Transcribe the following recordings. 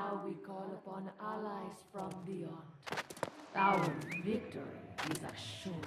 Now we call upon allies from beyond. Our victory is assured.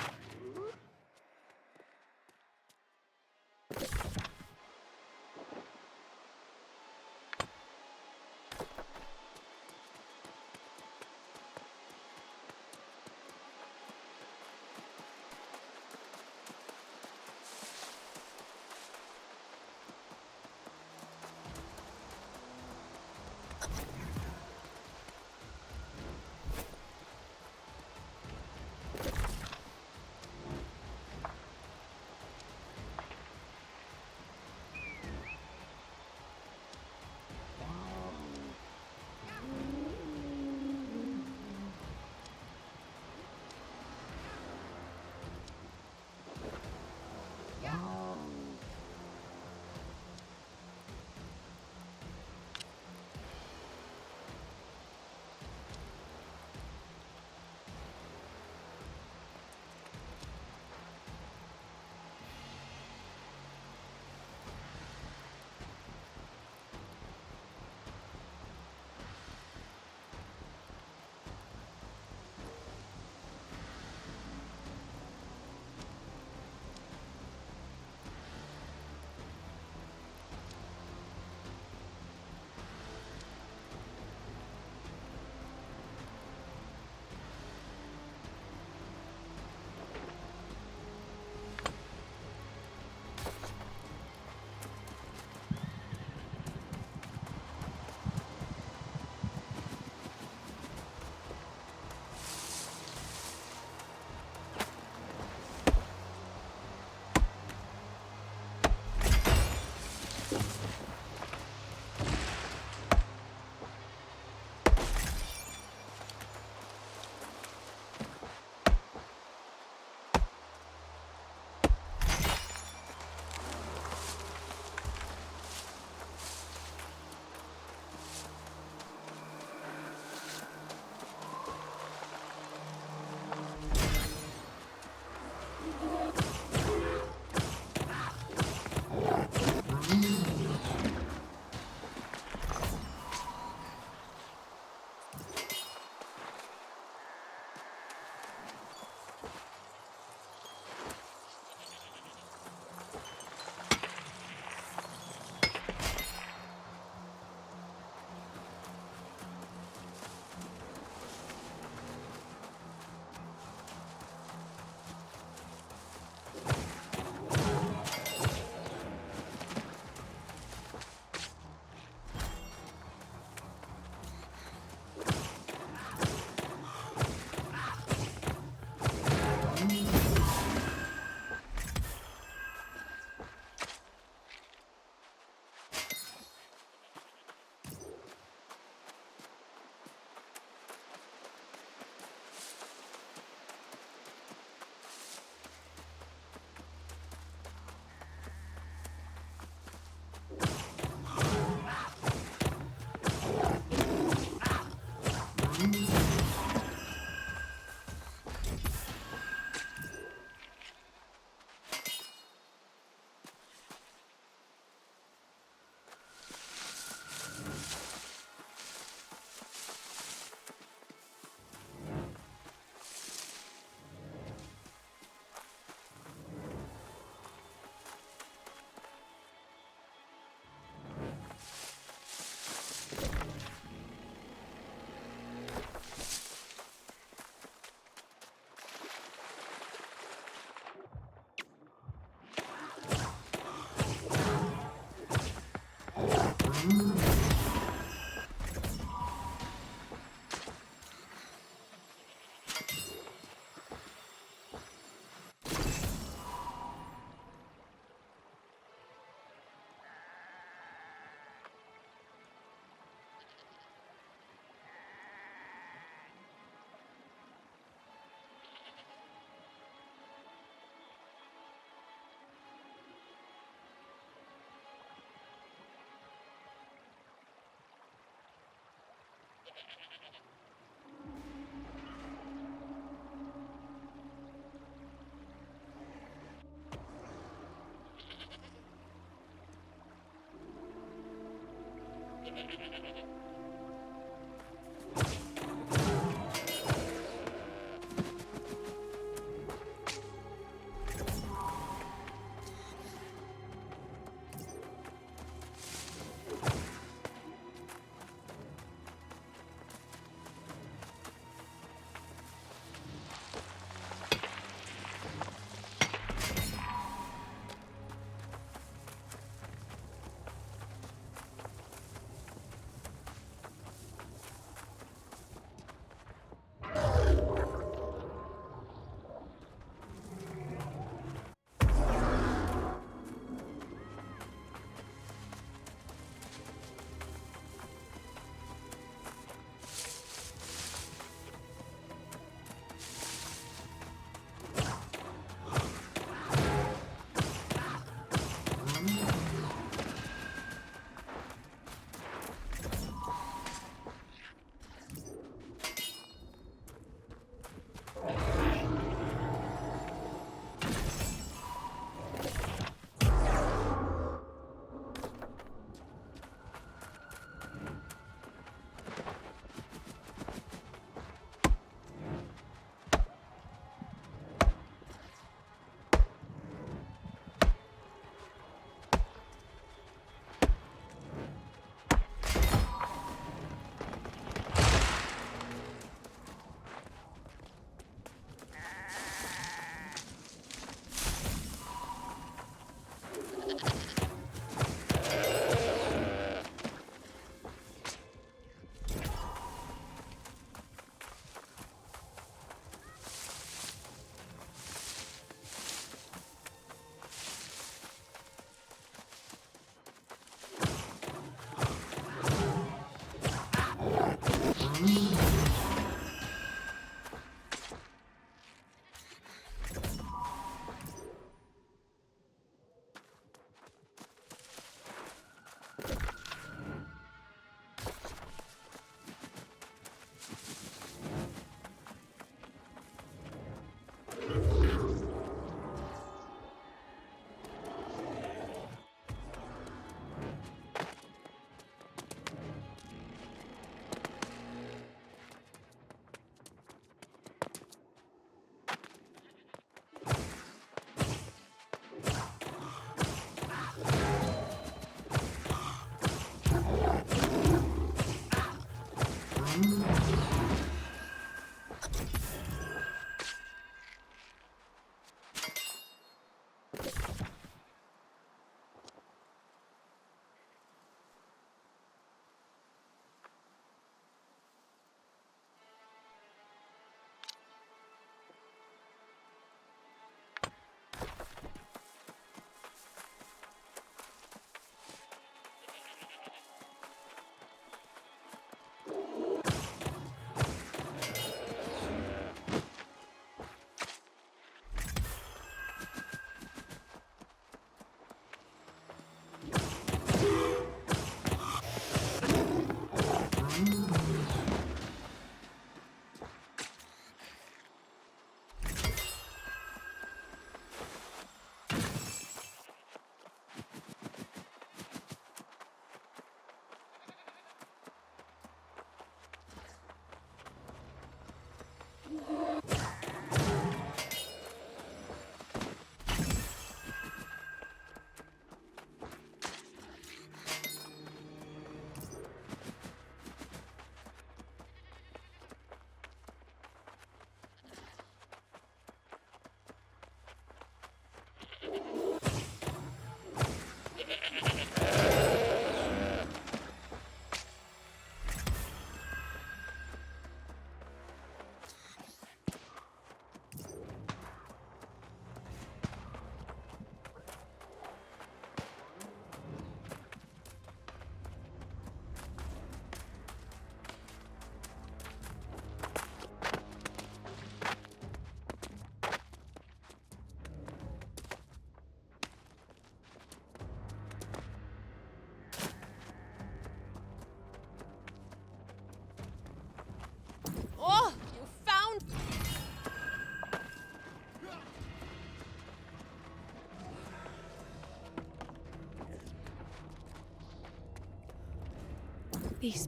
Peace.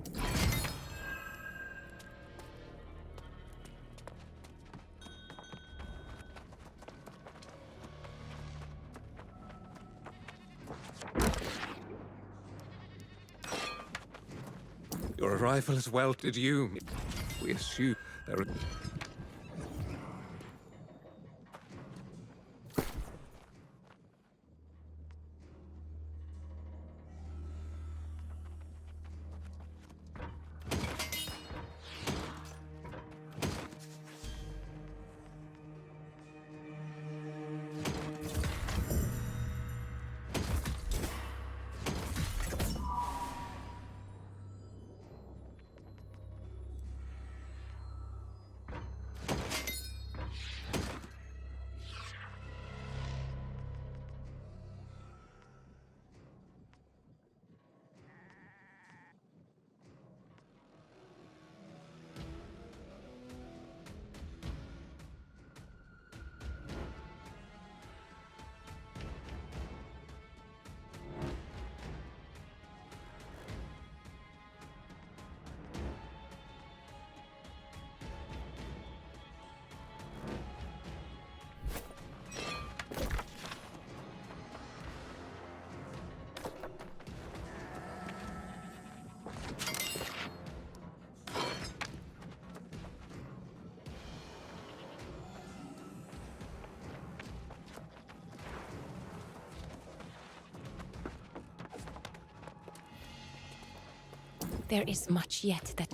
Your arrival is well. Did you? We assume there are... There is much yet that...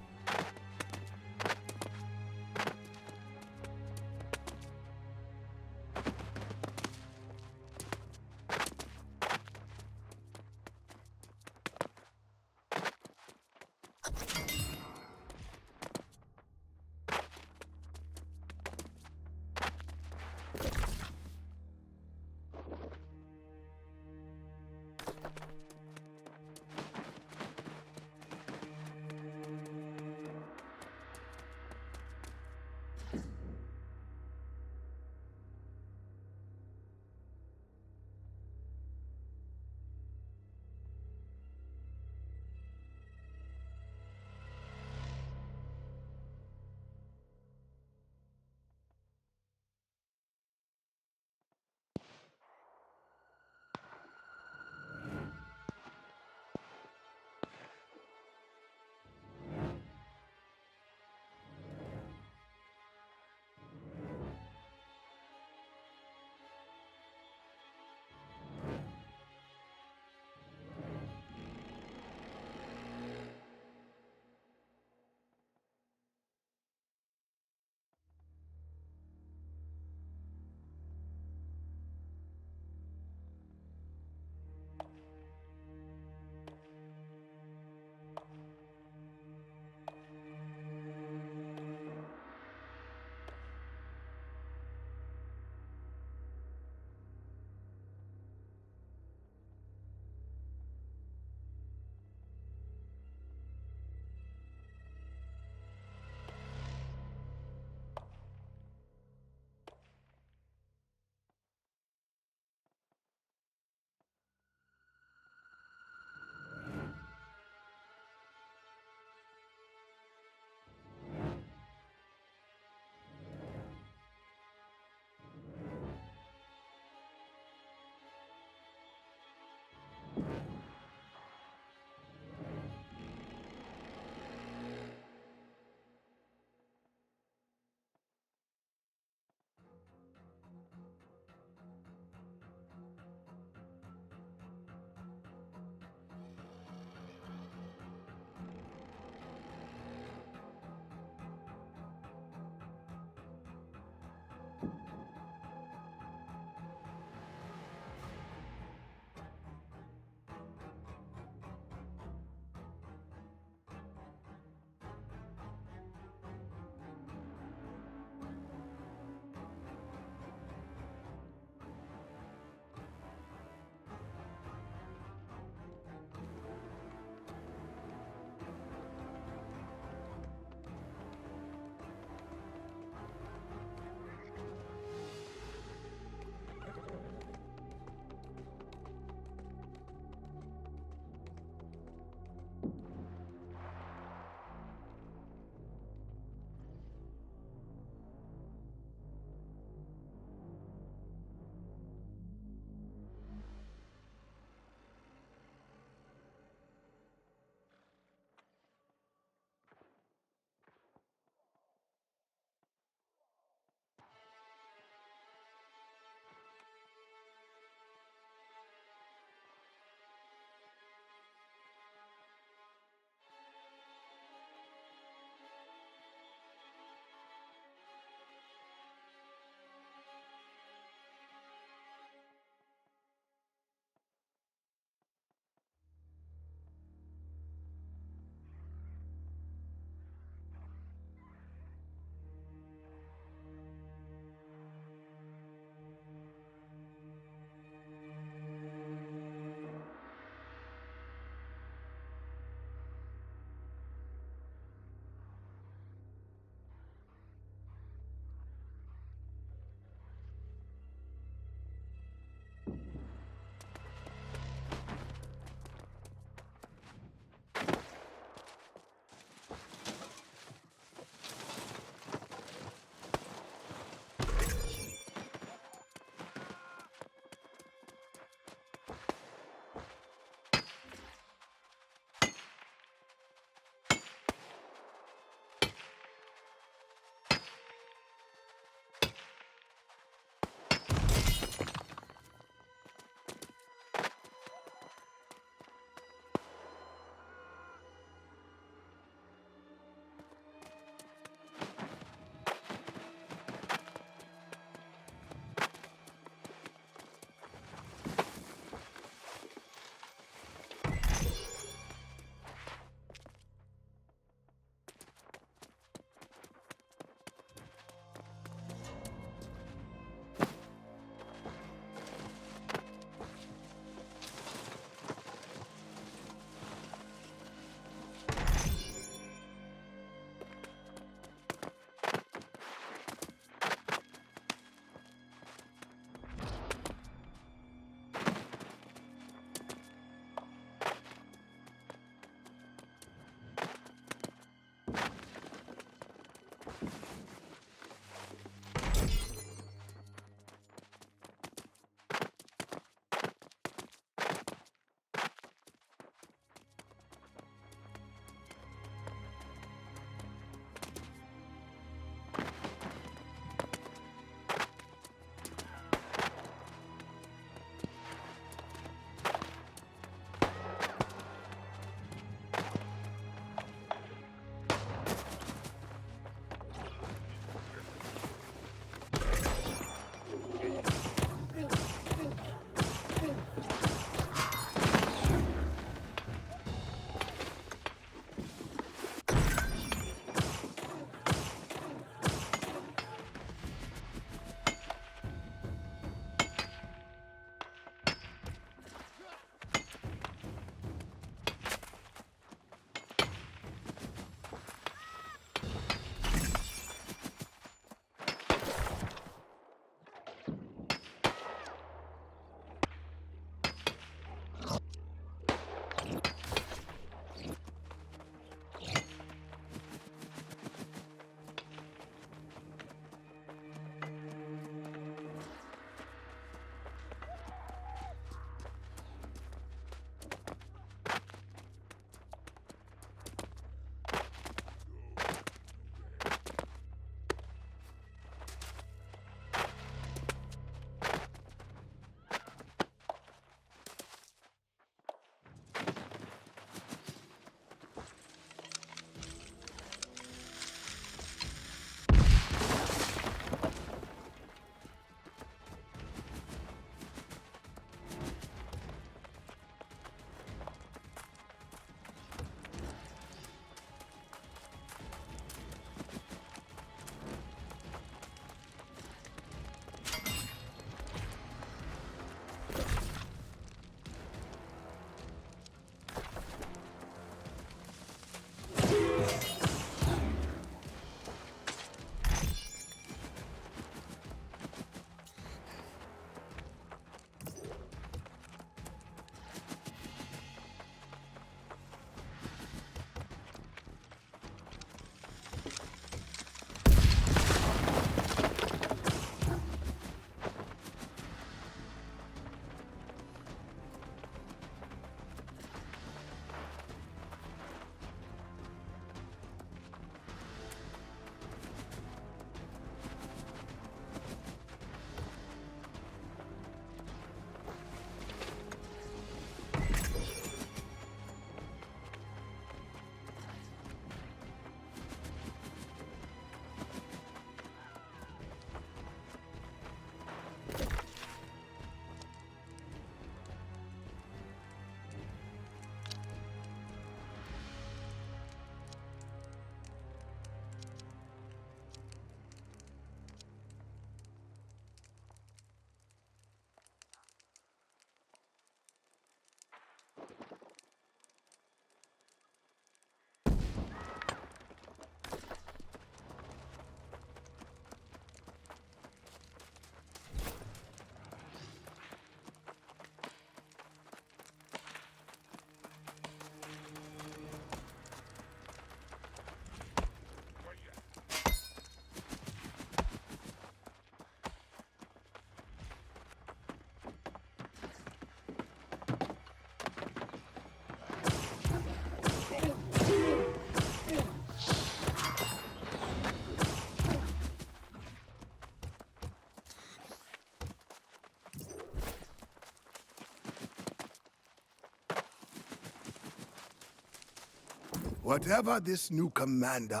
Whatever this new commander...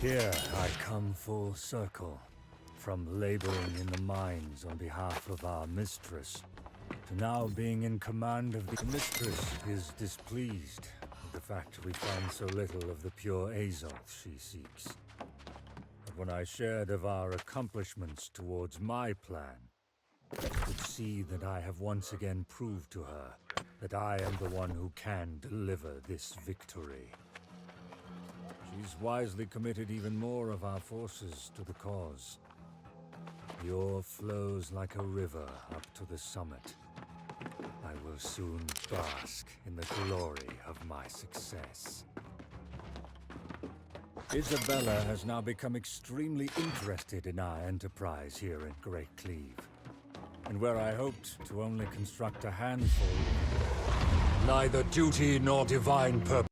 Here I come full circle, from laboring in the mines on behalf of our mistress, to now being in command of the mistress is displeased with the fact we find so little of the pure Azoth she seeks. But when I shared of our accomplishments towards my plan, I could see that I have once again proved to her that I am the one who can deliver this victory. She's wisely committed even more of our forces to the cause. The ore flows like a river up to the summit. I will soon bask in the glory of my success. Isabella has now become extremely interested in our enterprise here at Great Cleave. And where I hoped to only construct a handful, neither duty nor divine purpose.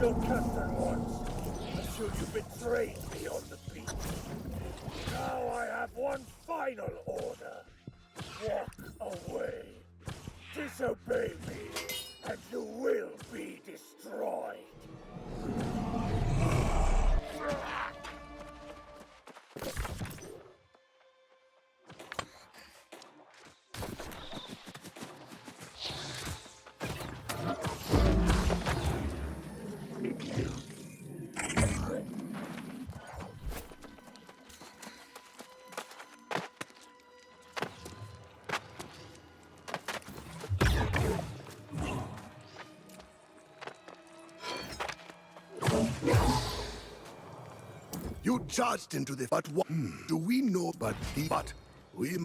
your captain once, until you betrayed me on the beach. Now I have one final order. Walk away. Disobey me, and you will be destroyed. You charged into the... But what do we know but the... But we...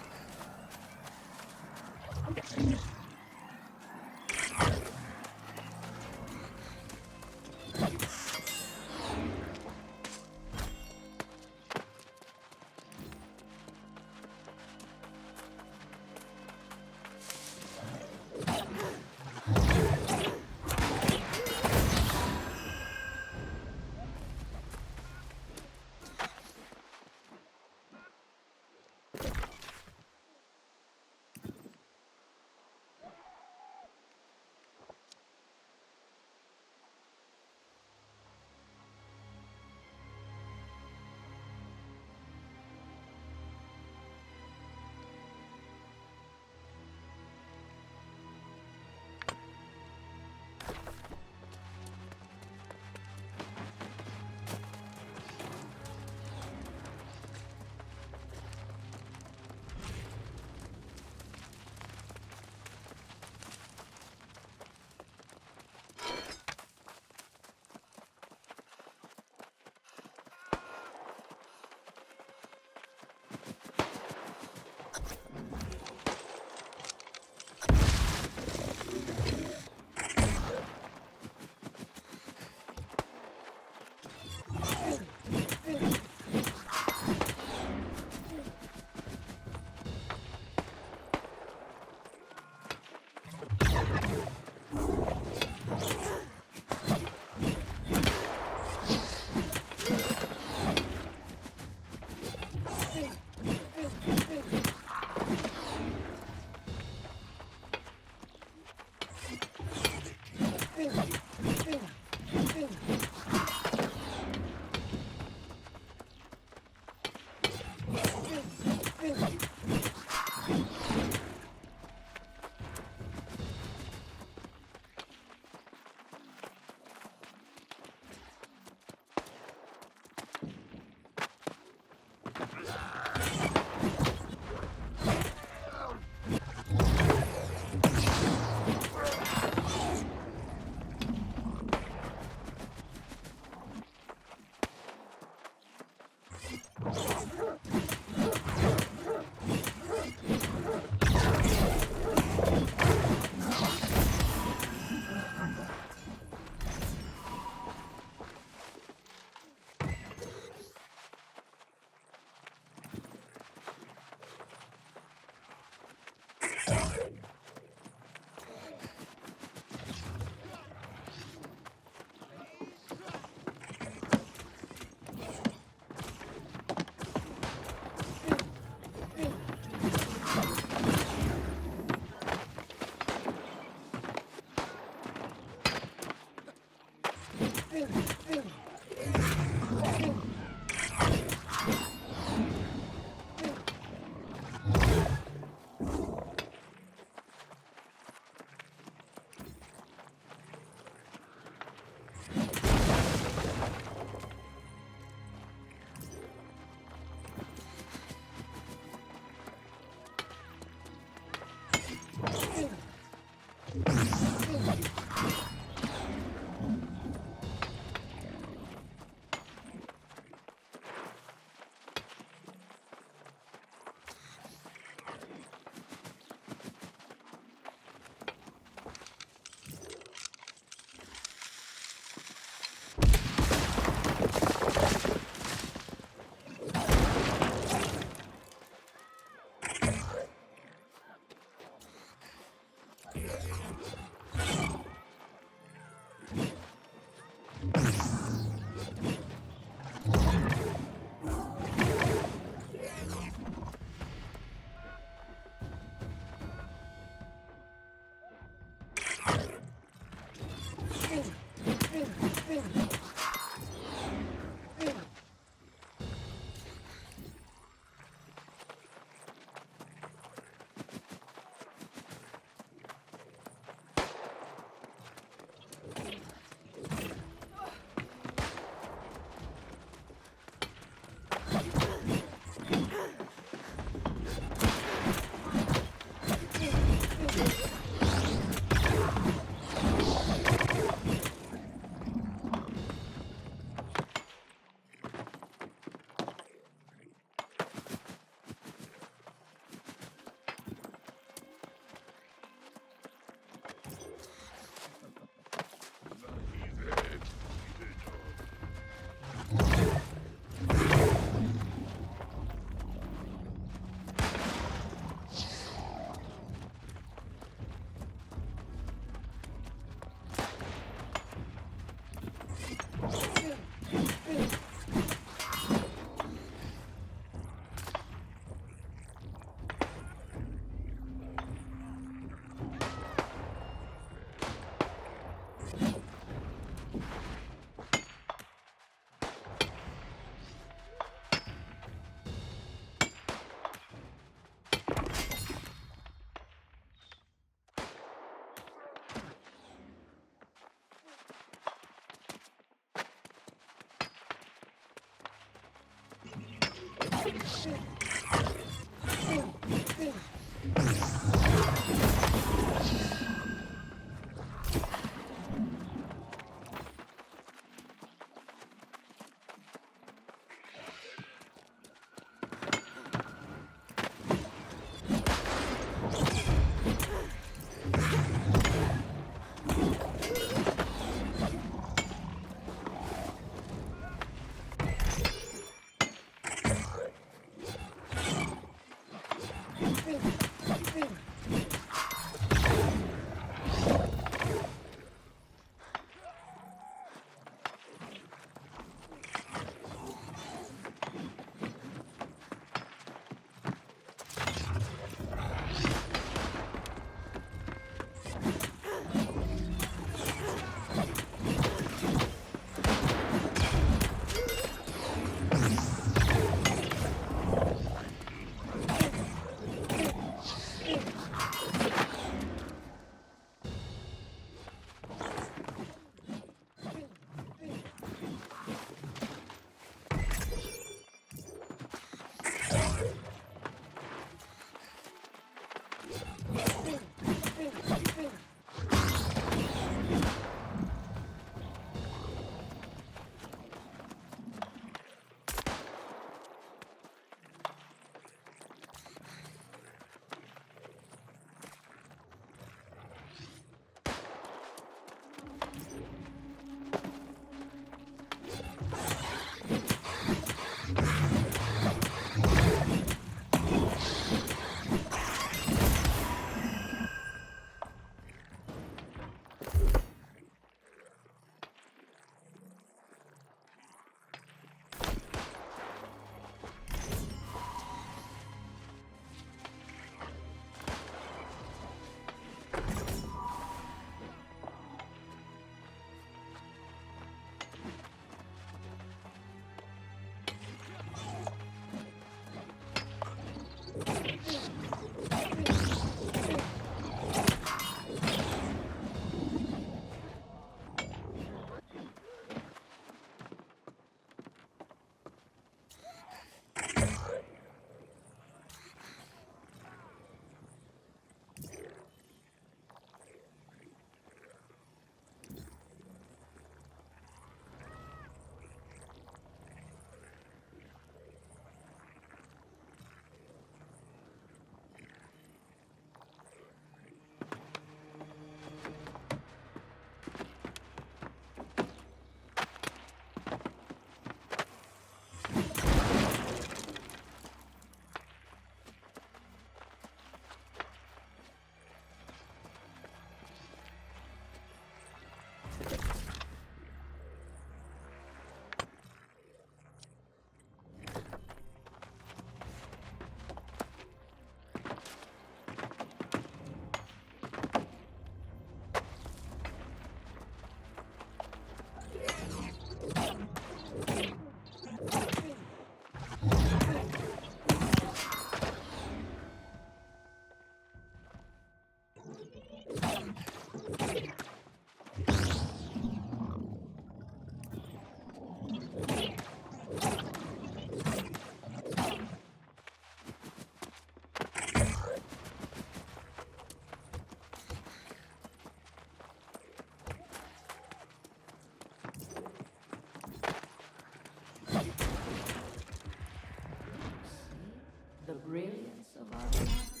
The brilliance of our lives.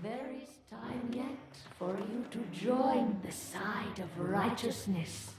There is time yet for you to join the side of righteousness.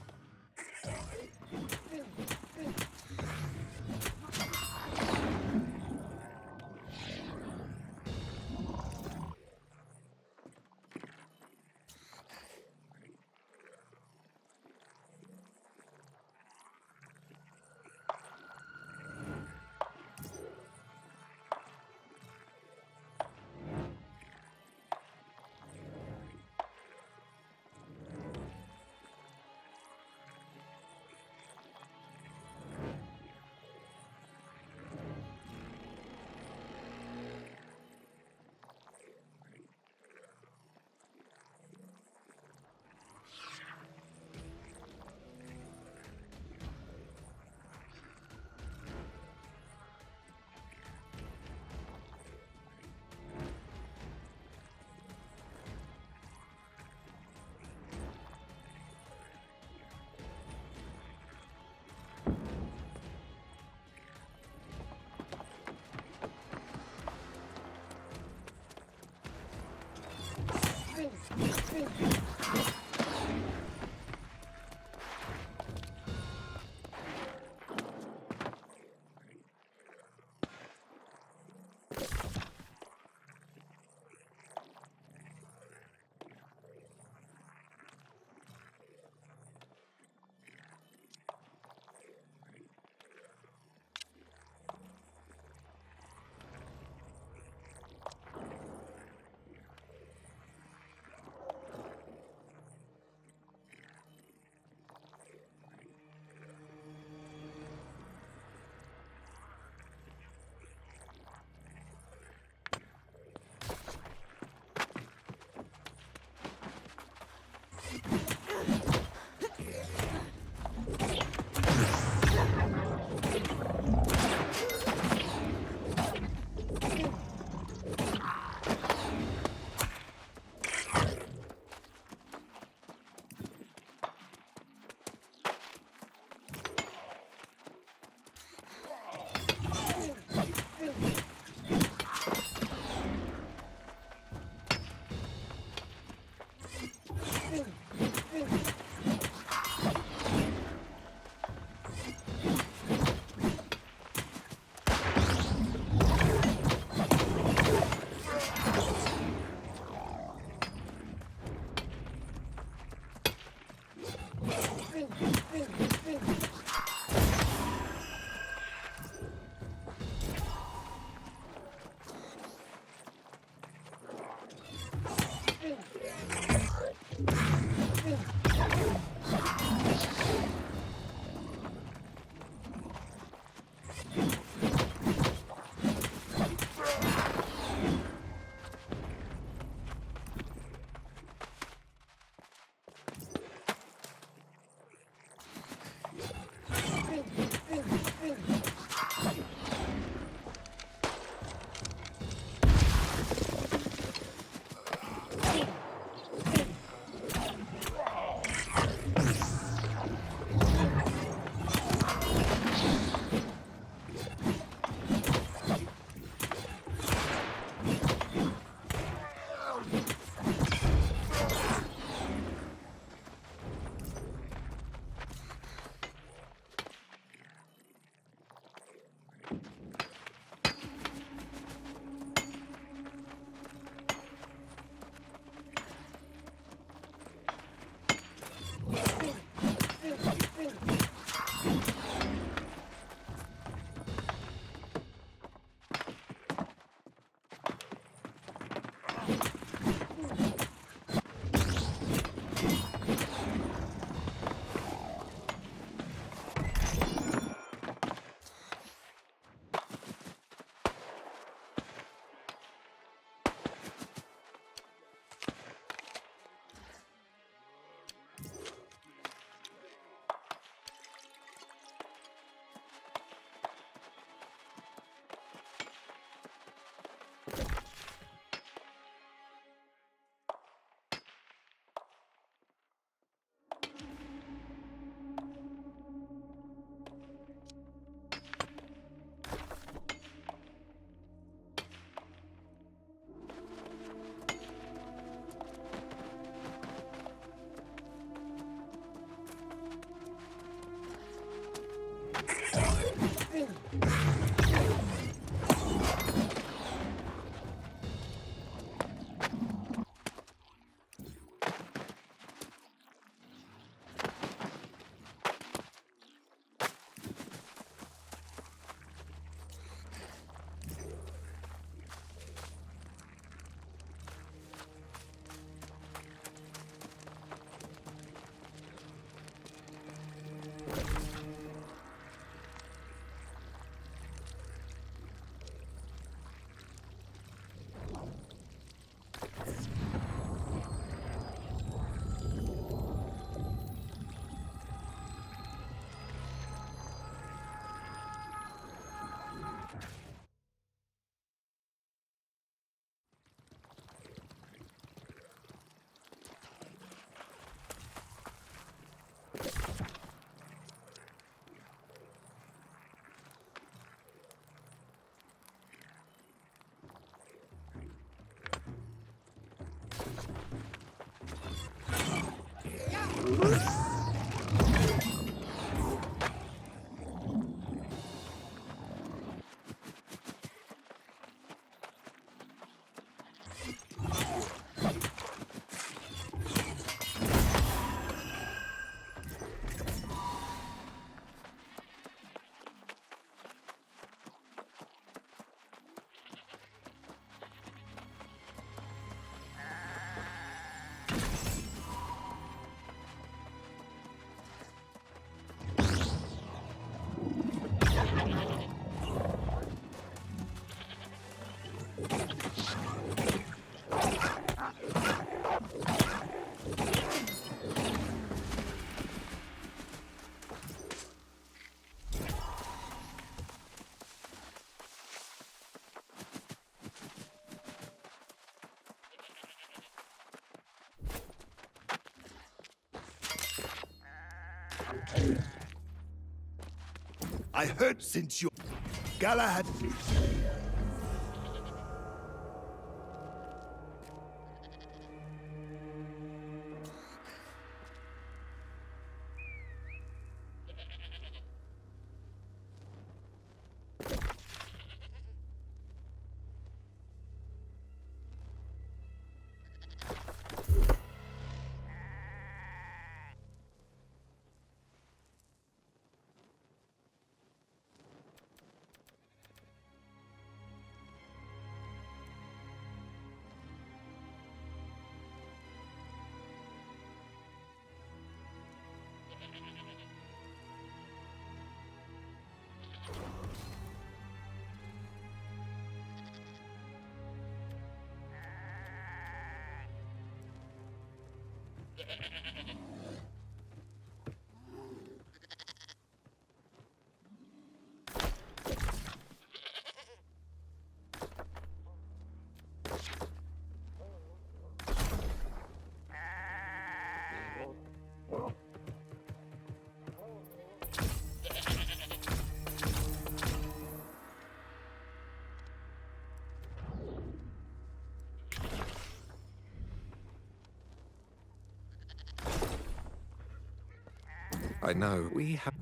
I heard since you... Galahad... I know we have.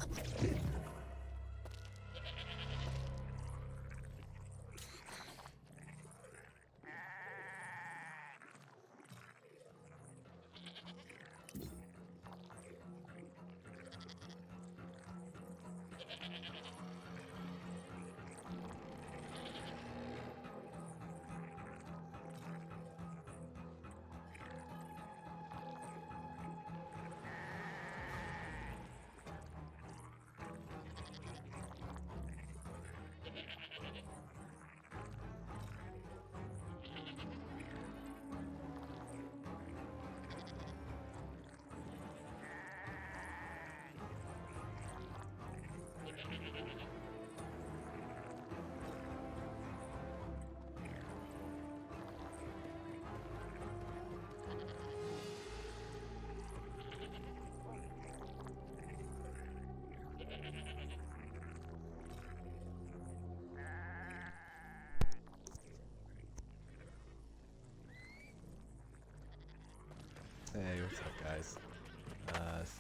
Hey, what's up, guys?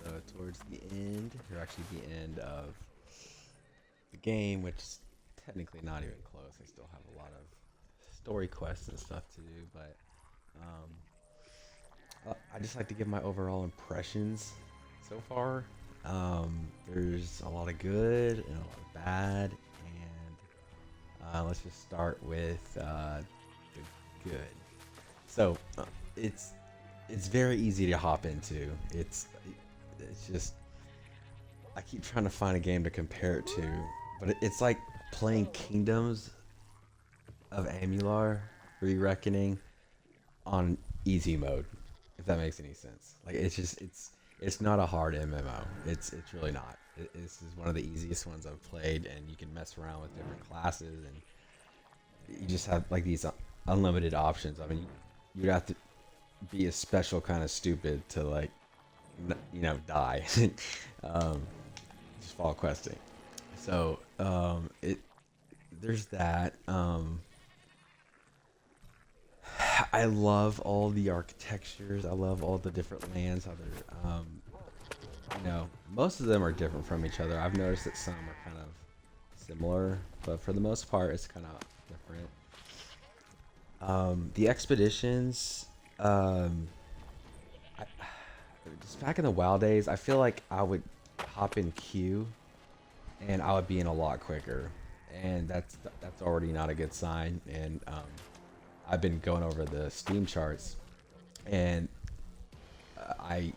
So towards the end, or actually the end of the game, which is technically not even close. I still have a lot of story quests and stuff to do, but I just like to give my overall impressions so far. There's a lot of good and a lot of bad, and let's just start with the good. So it's very easy to hop into. It's just, I keep trying to find a game to compare it to, but it's like playing Kingdoms of Amular Re-Reckoning on easy mode, if that makes any sense. Like, it's not a hard MMO. It's really not. This is one of the easiest ones I've played, and you can mess around with different classes, and you just have like these unlimited options. I mean, you'd have to be a special kind of stupid to, like, die. Just fall questing. So there's that. I love all the architectures. I love all the different lands, how they're you know, most of them are different from each other. I've noticed that some are kind of similar, but for the most part, it's kind of different. The expeditions, just back in the WoW days, I feel like I would hop in queue, and I would be in a lot quicker, and that's already not a good sign. And I've been going over the Steam charts, and I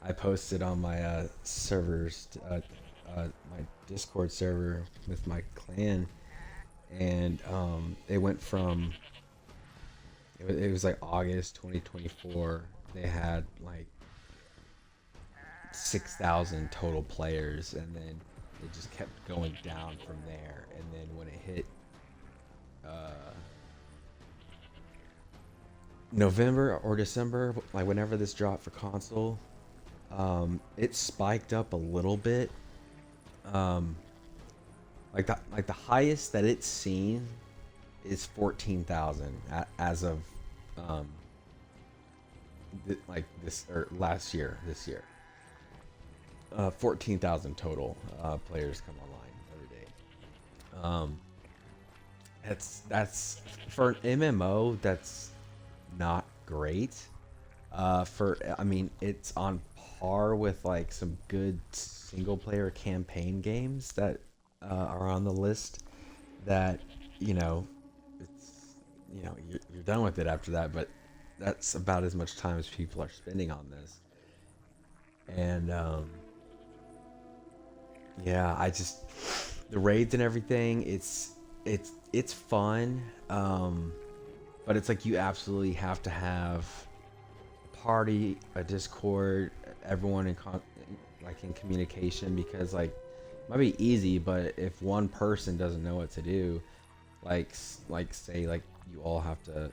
I posted on my servers, my Discord server with my clan, and it went from it was like August 2024. They had like 6,000 total players, and then it just kept going down from there. And then when it hit November or December, like whenever this dropped for console, it spiked up a little bit. Like the highest that it's seen is 14,000 as of like this or last year. This year, 14,000 total players come online every day. That's for an MMO. That's not great. I mean, it's on par with like some good single player campaign games that are on the list. That you're done with it after that. But that's about as much time as people are spending on this. And yeah, the raids and everything. It's fun. But it's like you absolutely have to have a party, a Discord, everyone in communication, because like it might be easy, but if one person doesn't know what to do, like say like you all have to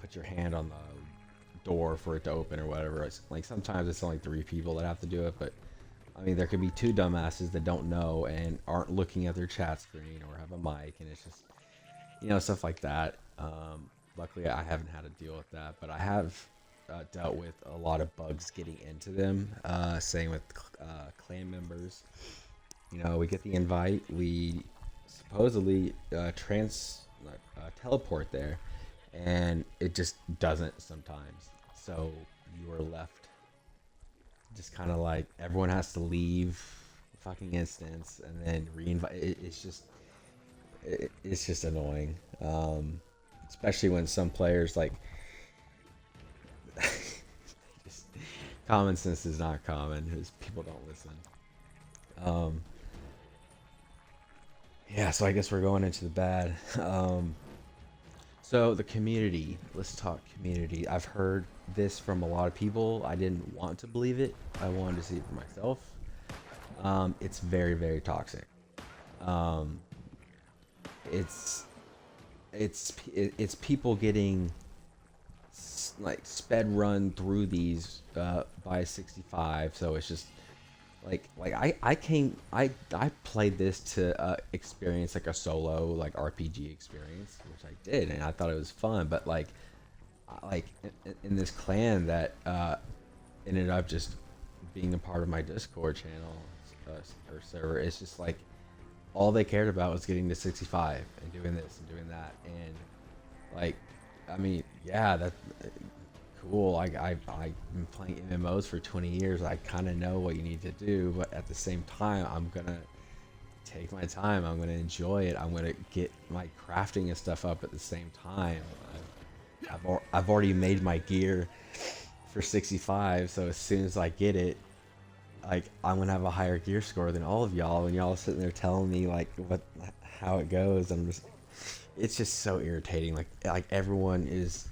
put your hand on the door for it to open or whatever. It's like sometimes it's only 3 people that have to do it, but I mean there could be 2 dumbasses that don't know and aren't looking at their chat screen or have a mic, and it's just stuff like that. Luckily, I haven't had to deal with that, but I have dealt with a lot of bugs getting into them. Same with clan members. We get the invite, we supposedly teleport there, and it just doesn't sometimes. So you are left just kind of like everyone has to leave the fucking instance and then reinvite. It's just annoying. Especially when some players like just, common sense is not common because people don't listen. Yeah, so I guess we're going into the bad. So the community, let's talk community. I've heard this from a lot of people. I didn't want to believe it. I wanted to see it for myself. It's very, very toxic. It's people getting like sped run through these by 65. So it's just like I played this to experience like a solo like RPG experience, which I did, and I thought it was fun. But like in this clan that ended up just being a part of my Discord channel or server, it's just like all they cared about was getting to 65 and doing this and doing that. And like, I mean, yeah, that's cool. I've been playing MMOs for 20 years. I kind of know what you need to do, but at the same time, I'm gonna take my time. I'm gonna enjoy it. I'm gonna get my crafting and stuff up at the same time. I've already made my gear for 65, so as soon as I get it, like I'm gonna have a higher gear score than all of y'all, and y'all are sitting there telling me like how it goes. It's just so irritating. Like everyone is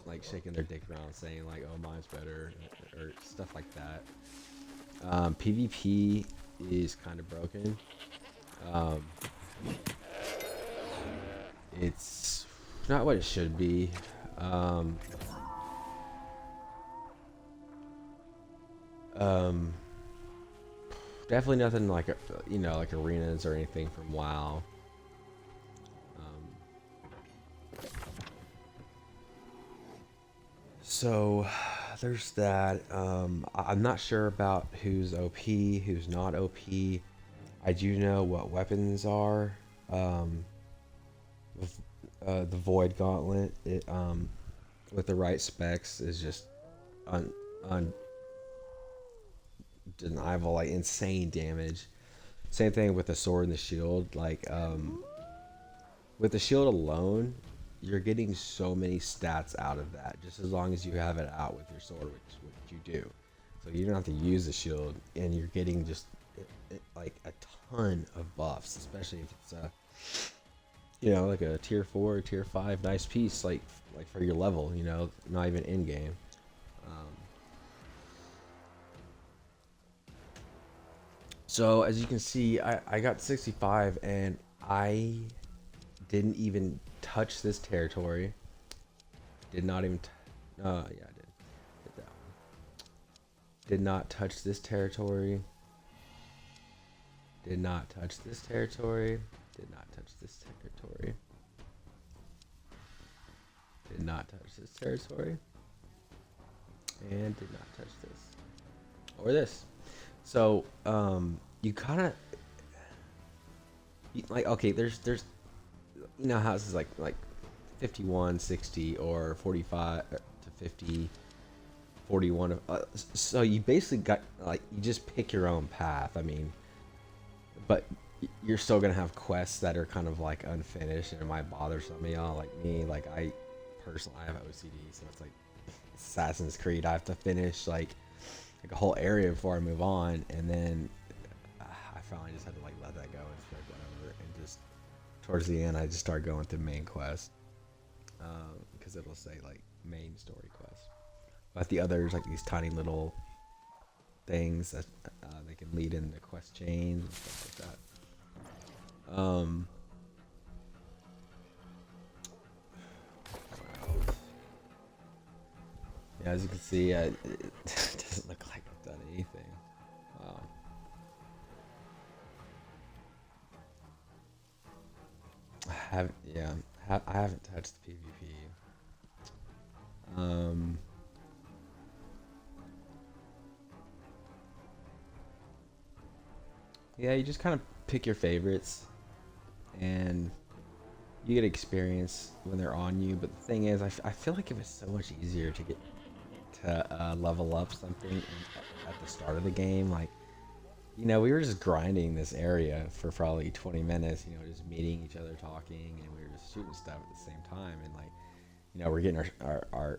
like shaking their dick around saying like, oh, mine's better or stuff like that. PvP is kind of broken. It's not what it should be. Definitely nothing like like arenas or anything from WoW. So there's that. I'm not sure about who's OP, who's not OP. I do know what weapons are. With the Void Gauntlet, with the right specs is just undeniable, like insane damage. Same thing with the sword and the shield. Like with the shield alone, you're getting so many stats out of that, just as long as you have it out with your sword, which you do. So you don't have to use the shield, and you're getting just like a ton of buffs, especially if it's like a tier 4 or tier 5 nice piece, like for your level, not even in game. So as you can see, I got 65, and I didn't even touch this territory. Did not even yeah, I did. Hit that one. Did not touch this territory. Did not touch this territory. Did not touch this territory. Did not touch this territory. And did not touch this. Or this. So, you kind of like, okay, there's houses like 51, 60, or 45 to 50, 41. So you basically got, like, you just pick your own path. I mean, but you're still gonna have quests that are kind of like unfinished, and it might bother some of y'all like me. Like, I personally, I have OCD, so it's like Assassin's Creed. I have to finish like a whole area before I move on, and then I finally just had to like let that go and just like whatever, and just towards the end I just start going through main quest, because it'll say like main story quest, but the others, like these tiny little things that they can lead in the quest chains and stuff like that. Yeah, as you can see, it doesn't look like I've done anything. Wow. I haven't touched the PvP. Yeah, you just kind of pick your favorites, and you get experience when they're on you. But the thing is, I feel like it was so much easier to get to level up something at the start of the game. Like, we were just grinding this area for probably 20 minutes, just meeting each other, talking, and we were just shooting stuff at the same time. And like, we're getting our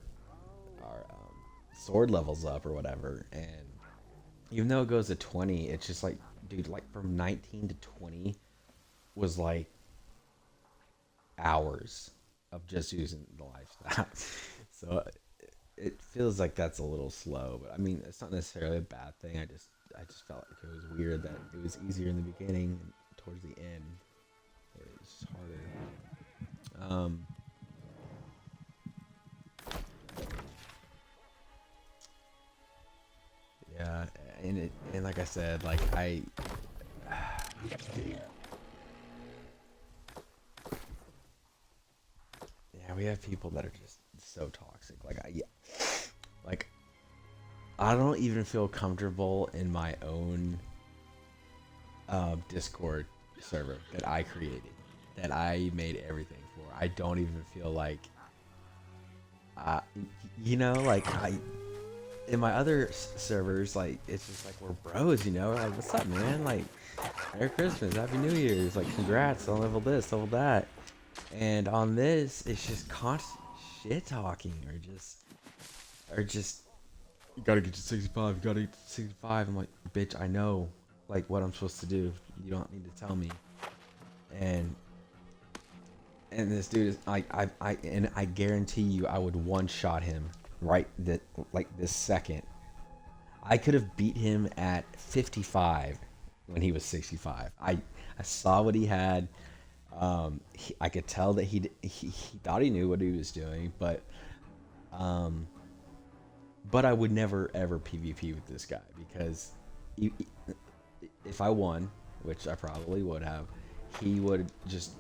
sword levels up or whatever. And even though it goes to 20, it's just like, dude, like from 19 to 20 was like hours of just using the lifestyle. So it feels like that's a little slow, but I mean, it's not necessarily a bad thing. I just felt like it was weird that it was easier in the beginning, and towards the end it was harder. Yeah, and like I said, like yeah, we have people that are just so toxic. Like I don't even feel comfortable in my own Discord server that I created, that I made everything for. I don't even feel like like in my other servers, like, it's just like we're bros, like, what's up, man, like, Merry Christmas, Happy New Year's, like, congrats on level this, level that. And on this, it's just constant shit talking, or just you gotta get to 65, you gotta get to 65. I'm like, bitch, I know like what I'm supposed to do, you don't need to tell me. And this dude is like, I guarantee you I would one shot him right this second. I could have beat him at 55 when he was 65. I saw what he had. I could tell that he thought he knew what he was doing, but I would never ever PvP with this guy, because if I won, which I probably would have, he would just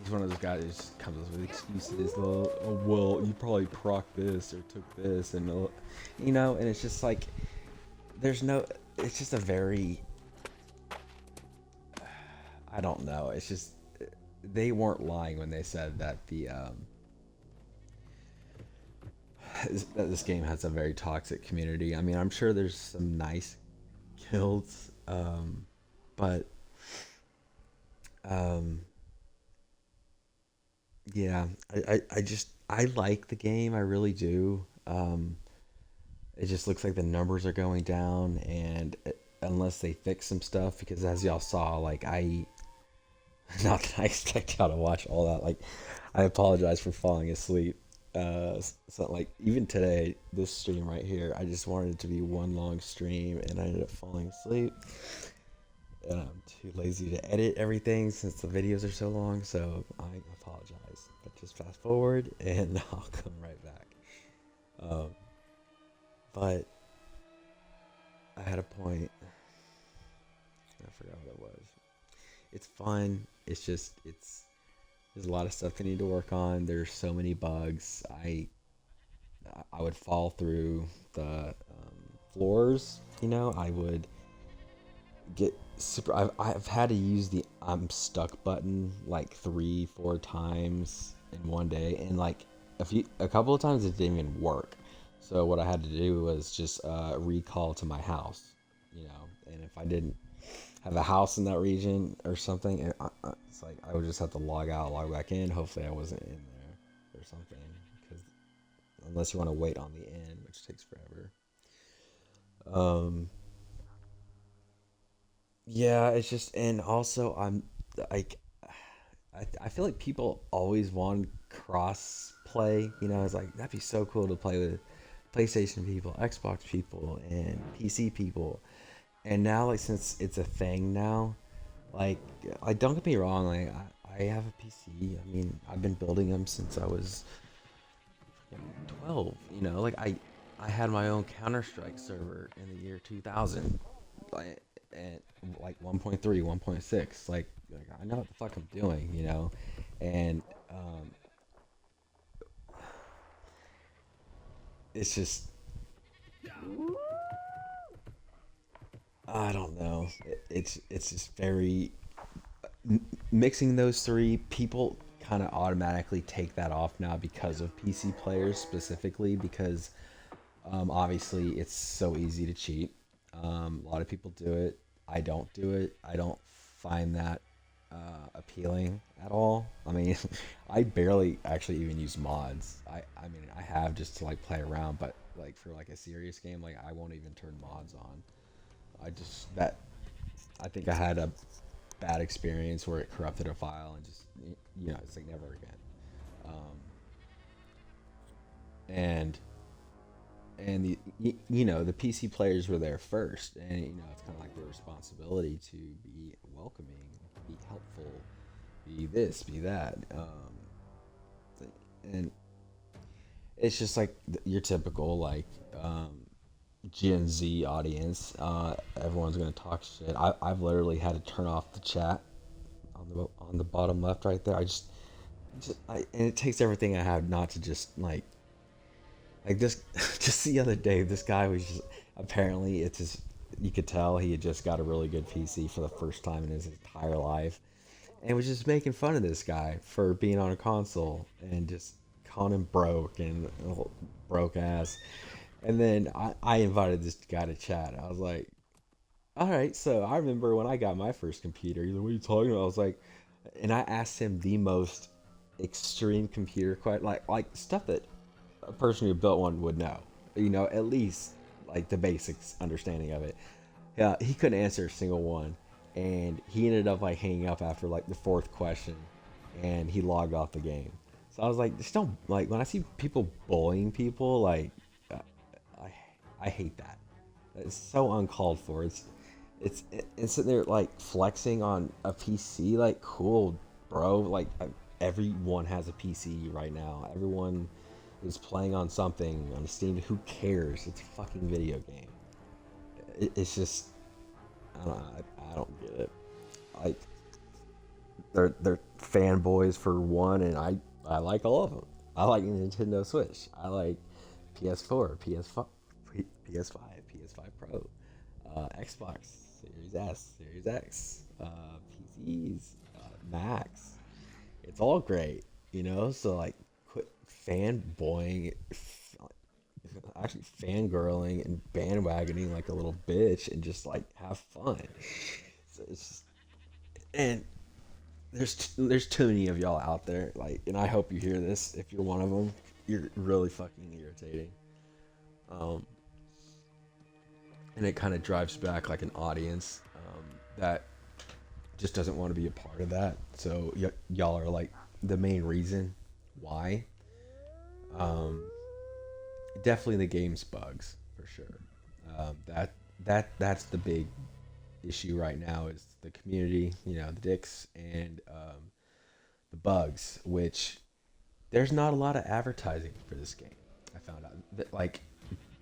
he's one of those guys that just comes up with excuses. Oh, well, you probably procced this or took this, and you know, and it's just like there's no. It's just a very. I don't know. It's just they weren't lying when they said that that this game has a very toxic community. I mean, I'm sure there's some nice guilds, but yeah, I like the game. I really do. It just looks like the numbers are going down, and unless they fix some stuff, because as y'all saw, like not that I expect y'all to watch all that. Like, I apologize for falling asleep. So like even today, this stream right here, I just wanted it to be one long stream, and I ended up falling asleep. And I'm too lazy to edit everything since the videos are so long. So I apologize. But just fast forward, and I'll come right back. But I had a point. I forgot what it was. It's fun. It's just there's a lot of stuff I need to work on. There's so many bugs. I would fall through the floors. You know, I would get super. I've had to use the I'm stuck button like 3-4 times in one day, and like a couple of times it didn't even work. So what I had to do was just recall to my house, you know, and if I didn't have a house in that region or something, it's like I would just have to log out, log back in. Hopefully I wasn't in there or something, because unless you want to wait on the end, which takes forever. Yeah, it's just, and also I'm like, I feel like people always want cross play. You know, it's like that'd be so cool to play with PlayStation people, Xbox people, and PC people. And now, like, since it's a thing now, like, don't get me wrong, like, I have a PC. I mean, I've been building them since I was 12. You know, like I had my own Counter-Strike server in the year 2000, like, and like 1.3, 1.6. Like I know what the fuck I'm doing, you know, and it's just I don't know. It's just very mixing those three. People kind of automatically take that off now because of PC players specifically, because obviously it's so easy to cheat. A lot of people do it. I don't do it. I don't find that appealing at all. I mean, I barely actually even use mods. I mean, I have just to like play around, but like for like a serious game, like I won't even turn mods on. I think I had a bad experience where it corrupted a file, and just, you know, it's like never again. And the you know, the PC players were there first, and you know, it's kind of like their responsibility to be welcoming, be helpful, be this, be that, and it's just like your typical like Gen Z audience. Everyone's gonna talk shit. I've literally had to turn off the chat on the bottom left right there. And it takes everything I have not to just like this. Just the other day, this guy was just, apparently it's just, you could tell he had just got a really good PC for the first time in his entire life, and was just making fun of this guy for being on a console and just calling him broke and broke ass. And then I invited this guy to chat. I was like, all right, so I remember when I got my first computer. He's like, what are you talking about? I was like, and I asked him the most extreme computer question, like stuff that a person who built one would know. You know, at least like the basics understanding of it. Yeah, he couldn't answer a single one, and he ended up like hanging up after like the fourth question, and he logged off the game. So I was like, just don't, like, when I see people bullying people, like, I hate that. It's so uncalled for. It's sitting there like flexing on a PC. Like, cool, bro. Like, everyone has a PC right now. Everyone is playing on something on Steam. Who cares? It's a fucking video game. It's just, I don't know. I don't get it. Like, they're fanboys for one, and I like all of them. I like Nintendo Switch. I like PS4, PS5, PS5, PS5 Pro, Xbox Series S, Series X, PCs, Macs. It's all great, you know. So like, quit fanboying, actually fangirling and bandwagoning like a little bitch, and just like have fun. So it's just, and there's too many of y'all out there, like, and I hope you hear this. If you're one of them, you're really fucking irritating. Um, and it kind of drives back like an audience that just doesn't want to be a part of that. So y'all are like the main reason why. Um, Definitely the game's bugs for sure. That's the big issue right now is the community, you know, the dicks and the bugs, which there's not a lot of advertising for this game. I found out that, like,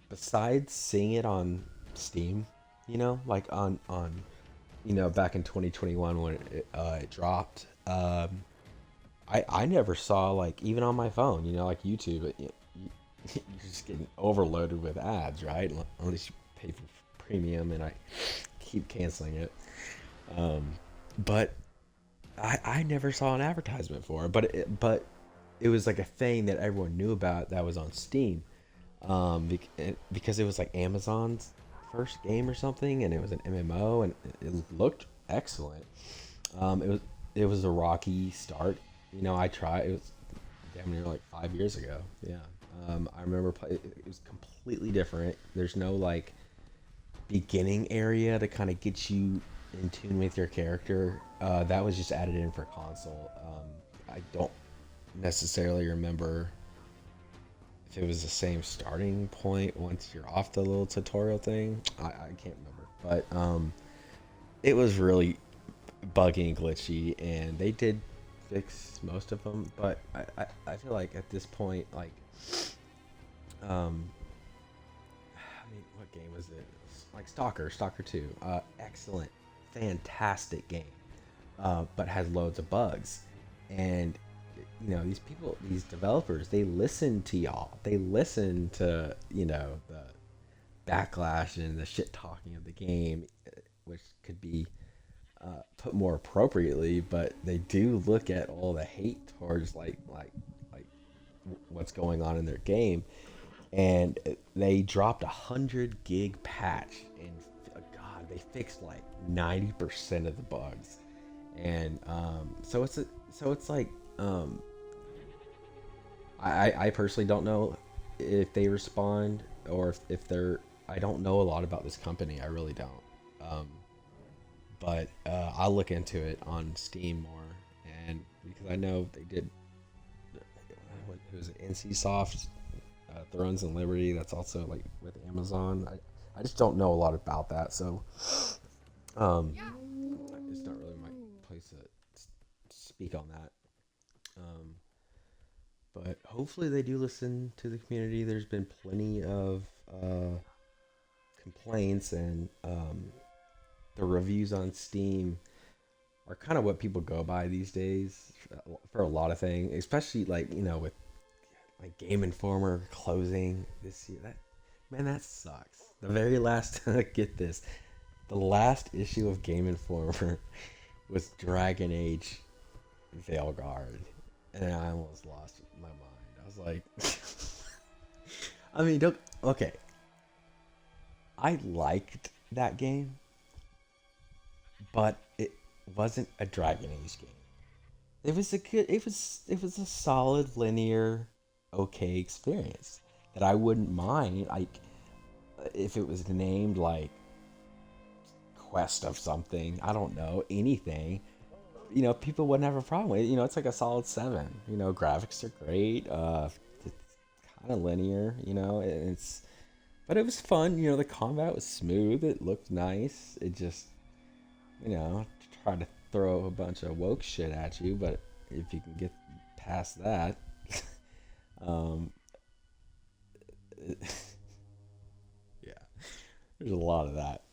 besides seeing it on Steam, you know, like on you know, back in 2021 when it dropped, I never saw, like, even on my phone, you know, like YouTube, you're just getting overloaded with ads, right? Unless you pay for premium, and I keep canceling it. But I never saw an advertisement for it, but it was like a thing that everyone knew about that was on Steam, because it was like Amazon's first game or something, and it was an MMO, and it looked excellent. It was a rocky start. You know, I tried. It was damn near like 5 years ago. Yeah. I remember it was completely different. There's no like beginning area to kind of get you in tune with your character. That was just added in for console. I don't necessarily remember if it was the same starting point once you're off the little tutorial thing. I can't remember, but it was really buggy and glitchy, and they did fix most of them. But I feel like at this point, like, I mean, what game was it? Like Stalker 2. Excellent, fantastic game, but has loads of bugs. And you know, these people, these developers, they listen to y'all. They listen to, you know, the backlash and the shit talking of the game, which could be put more appropriately, but they do look at all the hate towards like what's going on in their game, and they dropped 100 gig patch, and God, they fixed like 90% of the bugs, and so it's like I personally don't know if they respond or if they're. I don't know a lot about this company. I really don't. But I'll look into it on Steam more, and because I know they did. What was it? NCSoft, Thrones and Liberty. That's also like with Amazon. I just don't know a lot about that, so it's not really my place to speak on that. But hopefully they do listen to the community. There's been plenty of complaints, and the reviews on Steam are kind of what people go by these days for a lot of things, especially like, you know, with like Game Informer closing this year. That sucks. The very last get this, the last issue of Game Informer was Dragon Age Veilguard, and I almost lost my mind. I was like, I mean, okay. I liked that game, but it wasn't a Dragon Age game. It was a solid linear, okay experience that I wouldn't mind. Like, if it was named like Quest of something, I don't know, anything. You know, people wouldn't have a problem with it. You know, it's like a solid 7. You know, graphics are great. It's kind of linear. You know, but it was fun. You know, the combat was smooth. It looked nice. It just, you know, tried to throw a bunch of woke shit at you, but if you can get past that, yeah, there's a lot of that.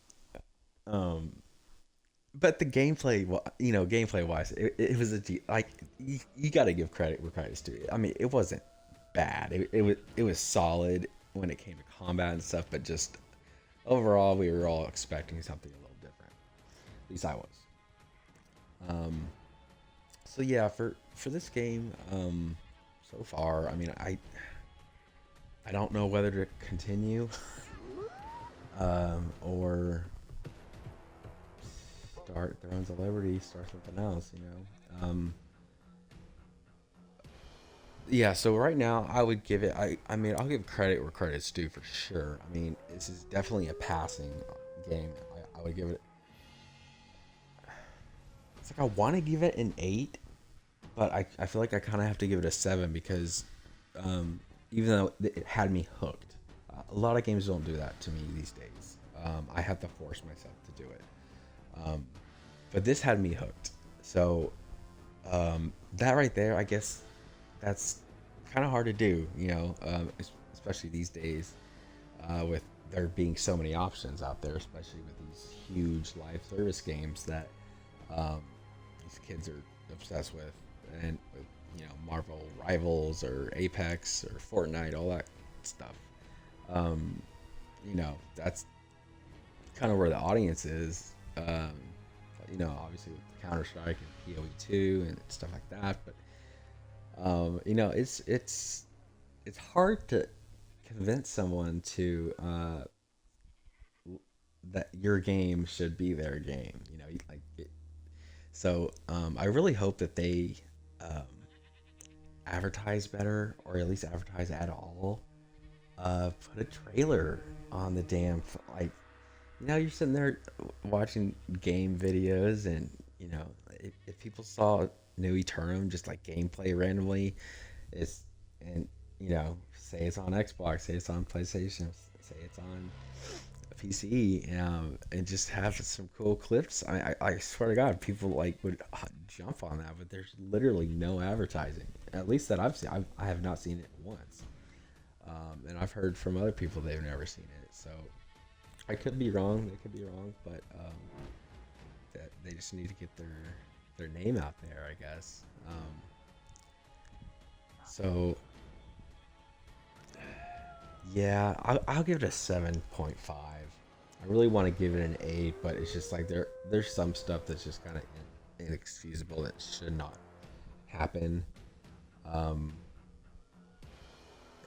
but the gameplay, gameplay wise, it was like you got to give credit where credit's due. I mean, it wasn't bad. It was solid when it came to combat and stuff, but just overall, we were all expecting something a little different. At least I was. So yeah, for this game, so far, I mean, I don't know whether to continue, or start Thrones of Liberty, start something else, Yeah, so right now I would give it. I mean, I'll give credit where credit's due for sure. I mean, this is definitely a passing game. I would give it. It's like I want to give it an 8, but I feel like I kind of have to give it a 7 because even though it had me hooked, a lot of games don't do that to me these days. I have to force myself to do it. But this had me hooked. So that right there, I guess that's kind of hard to do, especially these days with there being so many options out there, especially with these huge live service games that these kids are obsessed with, and with, Marvel Rivals or Apex or Fortnite, all that stuff. That's kind of where the audience is. Obviously with Counter-Strike and PoE2 and stuff like that, but it's hard to convince someone to that your game should be their game. So I really hope that they advertise better, or at least advertise at all. Put a trailer on the damn you're sitting there watching game videos, and if people saw new Aeternum just like gameplay randomly, say it's on Xbox, say it's on PlayStation, say it's on PC, and just have some cool clips. I swear to God, people would jump on that, but there's literally no advertising, at least that I've seen. I have not seen it once, and I've heard from other people they've never seen it. So I could be wrong. They could be wrong, but that they just need to get their name out there, I guess. So yeah, I'll give it a 7.5. I really want to give it an 8, but it's just like there's some stuff that's just kind of inexcusable that should not happen.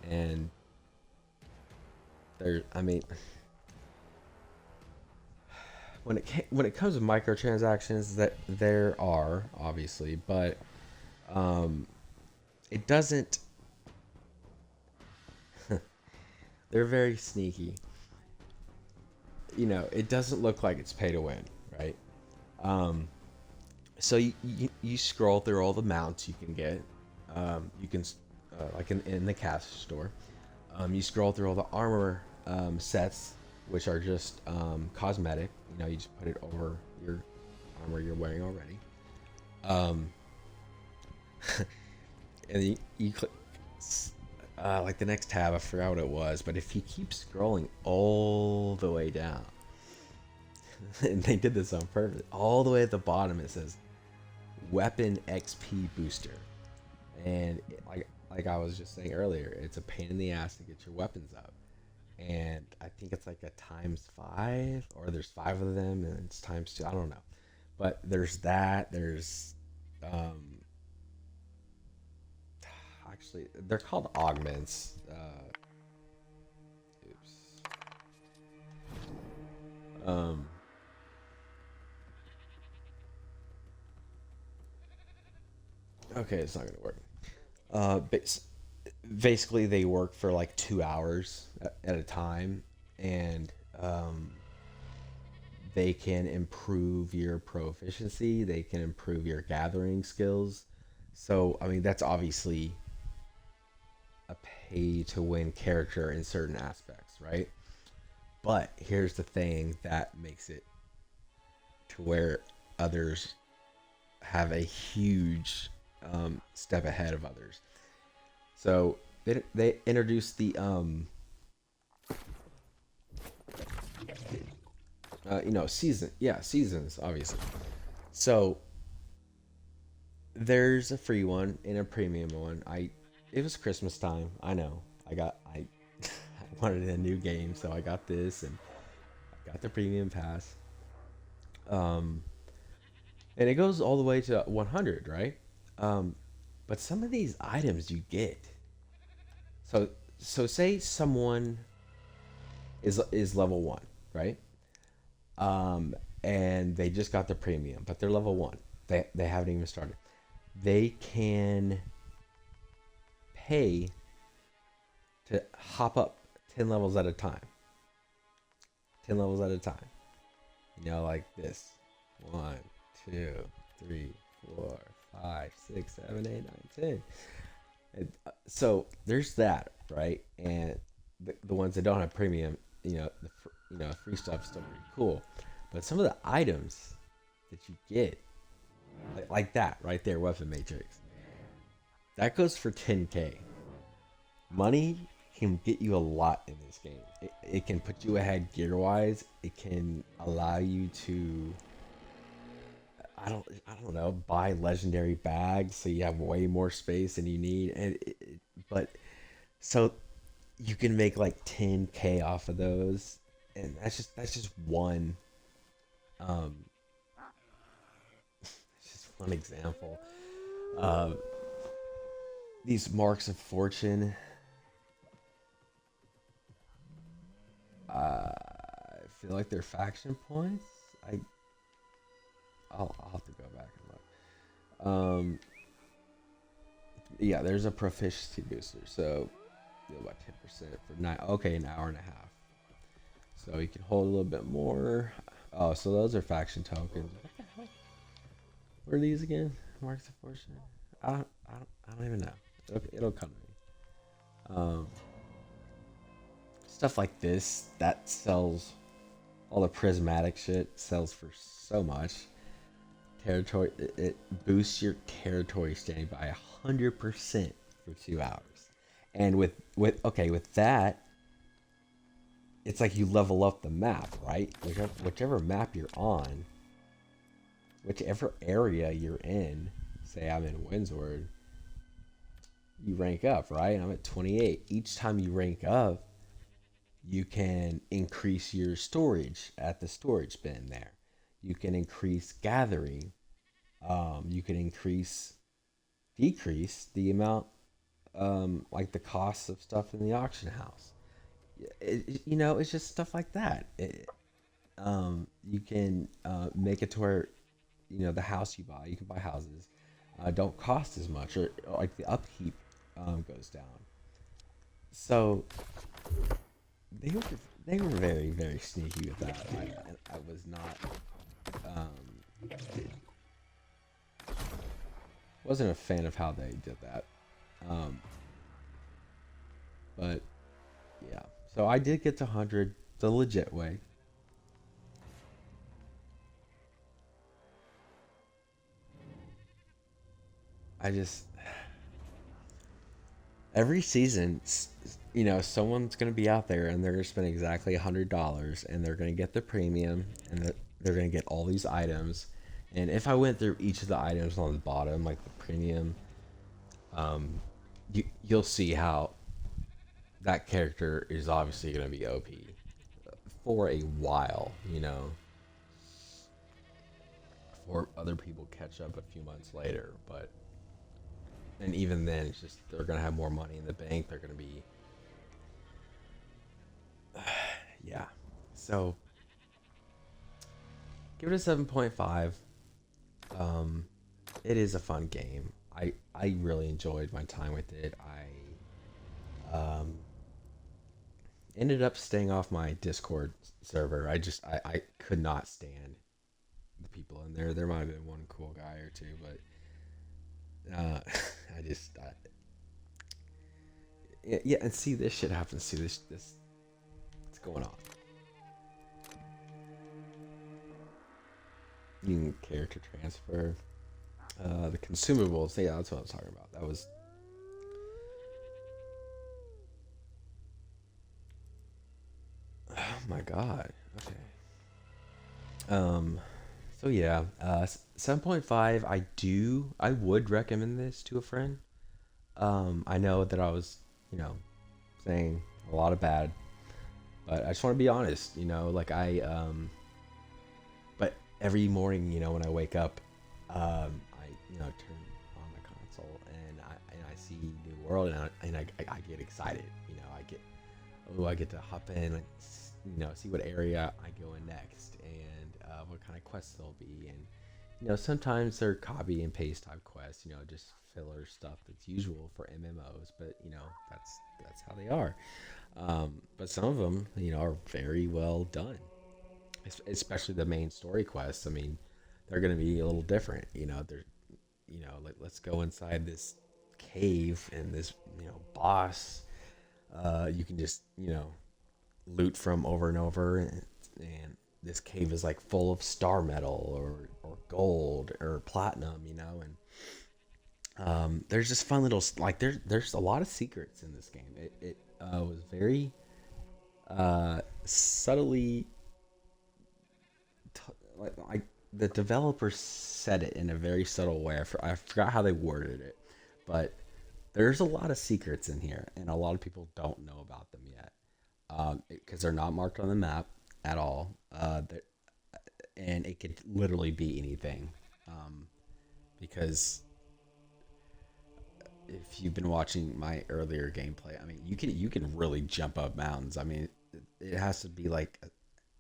And when it comes to microtransactions, that there are obviously, but it doesn't. They're very sneaky. It doesn't look like it's pay to win, right? So you scroll through all the mounts you can get. You can like in the cash store. You scroll through all the armor sets, which are just cosmetic. You just put it over your armor you're wearing already. And you click like the next tab, I forgot what it was, but if you keep scrolling all the way down, and they did this on purpose, all the way at the bottom it says weapon XP booster, and like I was just saying earlier, it's a pain in the ass to get your weapons up, and I think it's like a ×5, or there's 5 of them and it's ×2, I don't know, but there's that. There's actually, they're called augments. Okay, it's not gonna work. Basically, they work for like 2 hours at a time, and they can improve your proficiency. They can improve your gathering skills. So, I mean, that's obviously a pay to win character in certain aspects, right? But here's the thing that makes it to where others have a huge step ahead of others. So they introduced the seasons, obviously. So there's a free one and a premium one. It was Christmas time. I know. I I wanted a new game, so I got this and I got the premium pass. Um, and it goes all the way to 100, right? Um, but some of these items you get. So say someone is level 1, right? Um, and they just got the premium, but they're level 1. They haven't even started. They can pay to hop up 10 levels at a time. 10 levels at a time. Like this. 1, 2, 3, 4, 5, 6, 7, 8, 9, 10. And, so there's that, right? And the ones that don't have premium, free stuff's still pretty cool. But some of the items that you get, like that right there, weapon matrix, that goes for 10k. Money can get you a lot in this game. It can put you ahead gear wise. It can allow you to, I don't know, buy legendary bags so you have way more space than you need. And but so you can make like 10k off of those, and that's just one. It's just one example. These marks of fortune. I feel like they're faction points. I'll have to go back and look. Yeah, there's a proficiency booster, so about 10% for an hour and a half. So you can hold a little bit more. Oh, so those are faction tokens. What the hell? What are these again? Marks of fortune. I don't even know. It'll come to me. Stuff like this that sells. All the prismatic shit sells for so much. Territory, it boosts your territory standing by 100% for 2 hours. And with that, it's like you level up the map, right? Whichever map you're on, whichever area you're in. Say I'm in Windsward, you rank up, right? I'm at 28. Each time you rank up, you can increase your storage at the storage bin there. You can increase gathering. You can decrease the amount, like the cost of stuff in the auction house. It's just stuff like that. You can make it to where, the house you buy, you can buy houses, don't cost as much, or like the upkeep goes down. So they were very, very sneaky with that. I was not wasn't a fan of how they did that. But yeah, so I did get to 100 the legit way. Every season, someone's going to be out there and they're going to spend exactly $100 and they're going to get the premium and they're going to get all these items. And if I went through each of the items on the bottom, like the premium, you'll see how that character is obviously going to be OP for a while, before other people catch up a few months later. And even then, it's just they're going to have more money in the bank. They're going to be... yeah. So, give it a 7.5. It is a fun game. I really enjoyed my time with it. I ended up staying off my Discord server. I could not stand the people in there. There might have been one cool guy or two, but yeah, and see, this shit happens. See this what's going on. You can character transfer. The consumables, yeah, that's what I was talking about. That was... oh my god. Okay. Um, so yeah, 7.5. I would recommend this to a friend. I know that I was, you know, saying a lot of bad, but I just want to be honest. Like but every morning, when I wake up, I turn on my console and I see New World and I get excited. I get to hop in and see what area I go in next and what kind of quests there'll be. And sometimes they're copy and paste type quests, just filler stuff that's usual for MMOs, but that's how they are. But some of them are very well done, especially the main story quests. I mean, they're going to be a little different. They're like, let's go inside this cave and this boss you can just loot from over and over, and this cave is like full of star metal or gold or platinum, and there's just fun little, like, there's a lot of secrets in this game. It was very subtly like the developers said it in a very subtle way. I forgot how they worded it, but there's a lot of secrets in here, and a lot of people don't know about them yet, because they're not marked on the map at all. And it could literally be anything, because if you've been watching my earlier gameplay, I mean, you can really jump up mountains. I mean, it has to be like,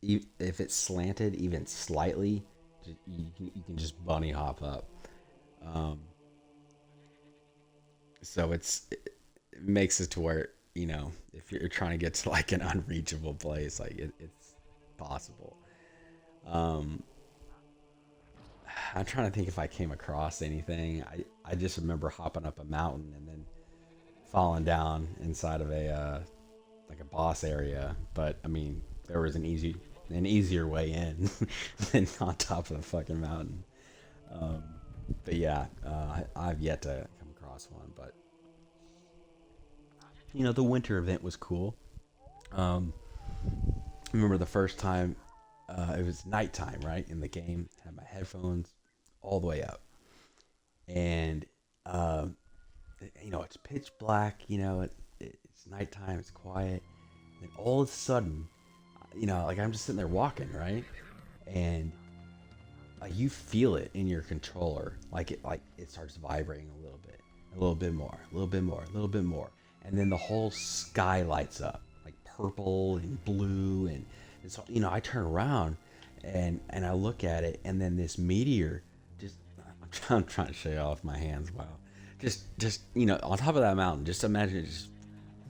if it's slanted even slightly, you can just bunny hop up. So it makes it to where, if you're trying to get to like an unreachable place, like it's possible. Um, I'm trying to think if I came across anything. I just remember hopping up a mountain and then falling down inside of a like a boss area. But I mean, there was an easier way in than on top of the fucking mountain. But yeah, I've yet to come across one. But the winter event was cool. I remember the first time, it was nighttime, right, in the game. Had my headphones all the way up, and it's pitch black. It's nighttime. It's quiet, and all of a sudden, like, I'm just sitting there walking, right, and you feel it in your controller, like it starts vibrating a little bit more, a little bit more, a little bit more, and then the whole sky lights up, like purple and blue, and so I turn around and I look at it, and then this meteor just, I'm trying to show you off my hands. Wow, just on top of that mountain. Just imagine it just,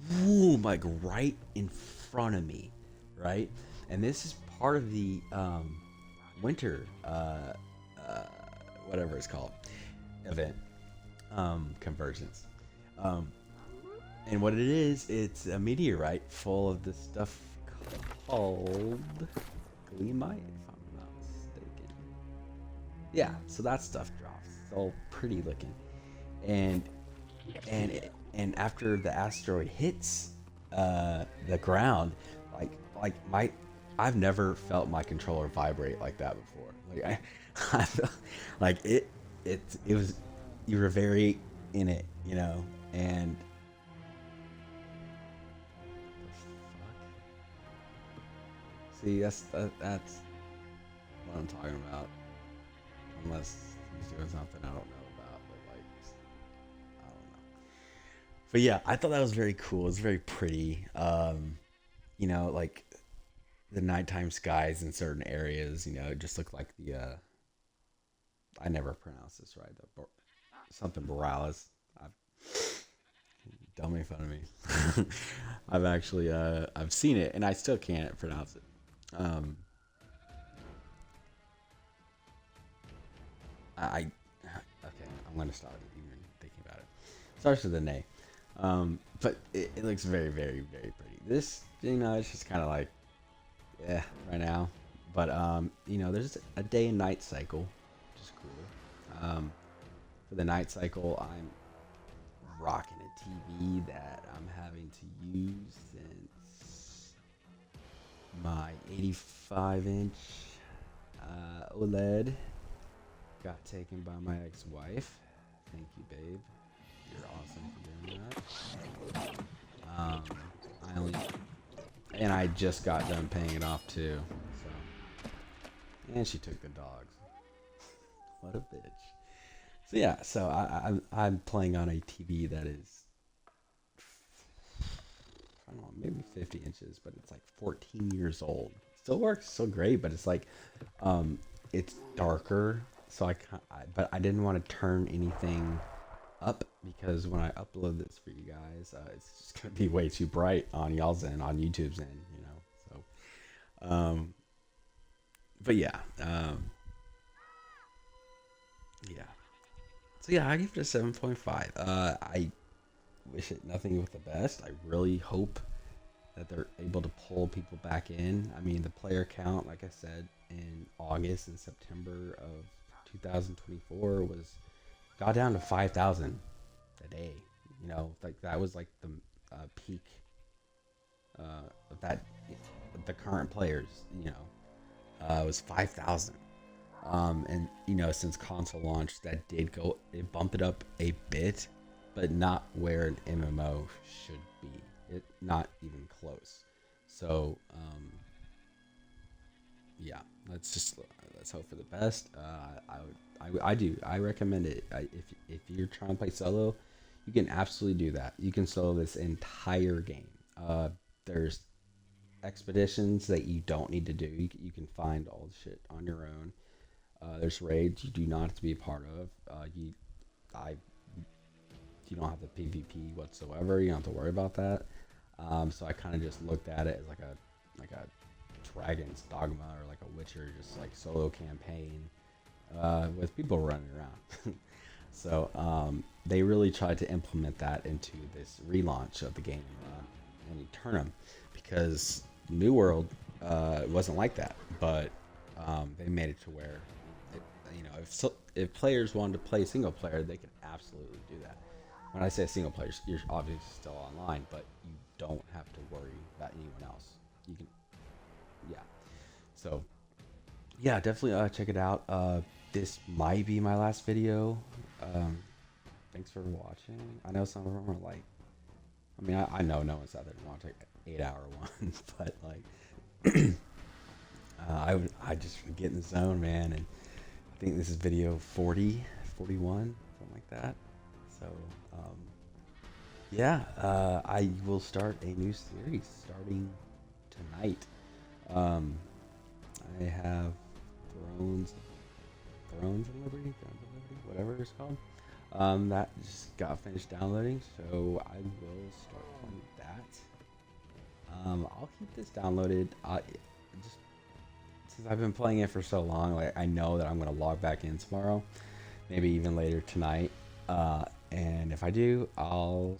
boom, like right in front of me, right? And this is part of the winter, whatever it's called, event, convergence. And what it is, it's a meteorite full of this stuff called gleamite, if I'm not mistaken. Yeah, so that stuff drops. It's all pretty looking, and after the asteroid hits the ground, I've never felt my controller vibrate like that before. Like I felt like it was, you were very in it, and see, that's what I'm talking about. Unless he's doing something I don't know about, but like, I don't know. But yeah, I thought that was very cool. It was very pretty. Like the nighttime skies in certain areas, it just looked like the I never pronounce this right. Something Borealis. Don't make fun of me. I've actually I've seen it and I still can't pronounce it. Okay, I'm gonna stop even thinking about it. Starts with an A. But it looks very, very, very pretty. This, it's just kind of like, right now. But there's a day and night cycle, which is cool. For the night cycle, I'm rocking a TV that I'm having to use since my 85-inch OLED. Got taken by my ex-wife. Thank you, babe. You're awesome for doing that. I only, and I just got done paying it off too. So, and she took the dogs. What a bitch. So yeah, so I'm playing on a TV that is, I don't know, maybe 50 inches, but it's like 14 years old. Still works, still great, but it's like, it's darker. So but I didn't want to turn anything up because when I upload this for you guys, it's just gonna be way too bright on y'all's end, on YouTube's end, you know. So, but yeah, yeah. So yeah, I give it a 7.5. I wish it nothing but the best. I really hope that they're able to pull people back in. I mean, the player count, like I said, in August and September of 2024 got down to 5,000 a day. You know, like that was like the peak of that. The current players, you know, was 5,000. And you know, since console launch, that did go. It bumped it up a bit, but not where an MMO should be. It not even close. So yeah, let's hope for the best. I recommend it. If you're trying to play solo, you can absolutely do that. You can solo this entire game. There's expeditions that you don't need to do. You can find all the shit on your own. There's raids you do not have to be a part of. You don't have the PvP whatsoever. You don't have to worry about that. So I kind of just looked at it as like a Dragon's Dogma or like a Witcher, just like solo campaign with people running around. So they really tried to implement that into this relaunch of the game in Aeternum, because New World wasn't like that, but they made it to where you know, if players wanted to play single player, they could absolutely do that. When I say single player, you're obviously still online, but you don't have to worry about anyone else. You can, yeah. So, yeah, definitely check it out. This might be my last video. Thanks for watching. I know some of them are like, I mean, I know no one's out there want to take an 8-hour one, but like, I just get in the zone, man, and I think this is video 40, 41, something like that. So, yeah, I will start a new series starting tonight. I have Thrones and Liberty, whatever it's called. That just got finished downloading, so I will start playing that. I'll keep this downloaded. Just since I've been playing it for so long, like I know that I'm gonna log back in tomorrow, maybe even later tonight. And if I do, I'll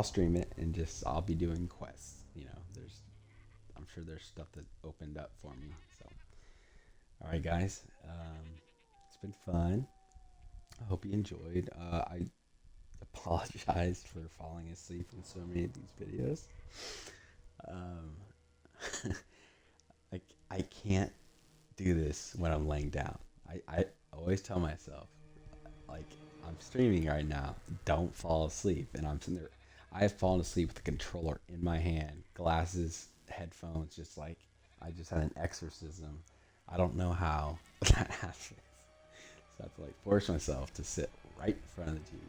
stream it and I'll be doing quests. You know, I'm sure there's stuff that opened up for me. So, all right, guys, it's been fun. I hope you enjoyed. I apologize for falling asleep in so many of these videos. I can't do this when I'm laying down. I always tell myself, like, I'm streaming right now, don't fall asleep. And I'm sitting there, I have fallen asleep with the controller in my hand, glasses, headphones, just like I just had an exorcism. I don't know how that happens. So I have to like force myself to sit right in front of the TV.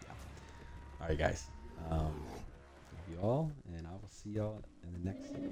So, yeah. All right, guys. Love you all, and I will see y'all in the next series.